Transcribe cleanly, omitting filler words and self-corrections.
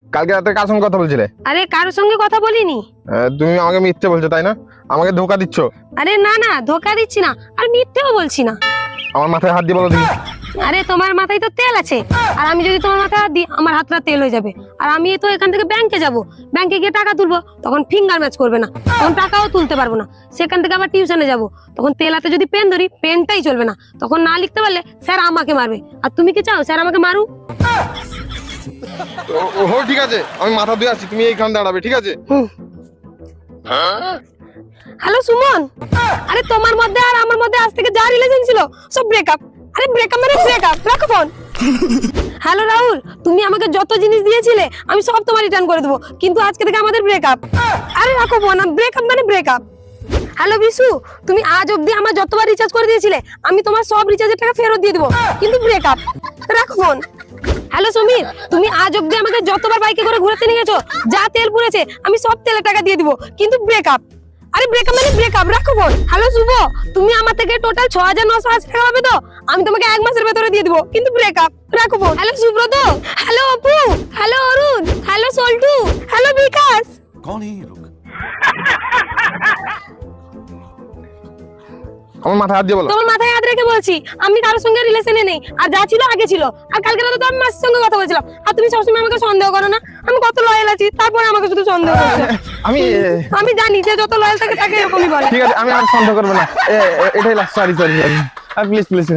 কালকে রাতে কার সঙ্গে কথা বলছিলে? আরে কারোর সঙ্গে কথা বলিনি। তুমি আমাকে মিথ্যে বলছো তাই না? আমাকে ধোকা দিচ্ছ। আরে না না, ধোকা দিচ্ছি না, আর মিথ্যেও বলছি না। আমার মাথায় হাত দিয়ে বলো দেখি। আরে তোমার মাথায় তো তেল আছে, আর আমি যদি তোমার মাথায় হাত দিই আমার হাতটা তেল হয়ে যাবে। আর আমি তো এখান থেকে ব্যাংকে যাব, ব্যাংকে গিয়ে টাকা তুলবো, তখন ফিঙ্গার ম্যাচ করবে না, তখন টাকাও তুলতে পারবো না। সেখান থেকে আবার টিউশনে যাব, তখন তেল হাতে যদি পেন ধরি পেনটাই চলবে না, তখন না লিখতে পারলে স্যার আমাকে মারবে। আর তুমি কি চাও স্যার আমাকে মারুক? ও ঠিক আছে, আমি মাথা ধুয়ে আসছি, তুমি এইখানে দাঁড়াবে, ঠিক আছে? হ্যালো সুমন, আরে তোমার মধ্যে আর আমার মধ্যে আজ থেকে যা রিলেশন ছিল সব ব্রেকআপ। আরে ব্রেকআপ মানে ব্রেকআপ, রাখো ফোন। হ্যালো রাহুল, তুমি আমাকে যত জিনিস দিয়েছিলে আমি সব তোমার রিটার্ন করে দেবো, কিন্তু আজকে থেকে আমাদের ব্রেকআপ। আরে রাখো ফোন, ব্রেকআপ মানে ব্রেকআপ। হ্যালো বিশু, তুমি আজ অবধি আমার যতবার রিচার্জ করে দিয়েছিলে আমি তোমার সব রিচার্জের টাকা ফেরত দিয়ে দেবো, কিন্তু ব্রেকআপ, রাখো ফোন। হ্যালো সমীর, তুমি আজ অবধি আমাকে যতবার বাইকে করে ঘুরাতে নিয়ে গেছো, যা তেল পুড়েছে আমি সব তেলের টাকা দিয়ে দিব, কিন্তু ব্রেকআপ। আরে ব্রেকআপ মানে ব্রেকআপ, রাখো ফোন। হ্যালো শুভ, তুমি আমার থেকে টোটাল ৬৯৮০ টাকা পাবে তো, আমি তোমাকে ১ মাসের ভেতরে দিয়ে দিব, কিন্তু ব্রেকআপ, রাখো ফোন। Hello Subrata, hello Apu, hello Arun, hello Saltu, hello Bikash. कौन है ये लोग? আমার মাথায় হাত দিয়ে বলো। তোমার মাথায় হাত রেখে বলছি, আমি কারোর সঙ্গে রিলেশনে নেই, আর যা ছিল আগে ছিল। আর কালকে রাতে তো আমি মাসির সঙ্গে কথা বলছিলাম, আর তুমি সবসময় আমাকে সন্দেহ করো না। আমি কত লয়াল আছি, তারপরে আমাকে শুধু সন্দেহ করছো। আমি জানি যে যত লয়াল থাকে তাকে এরকমই বলে। ঠিক আছে, আমি আর সন্দেহ করবো না। এটাই last, sorry sorry sorry, please please.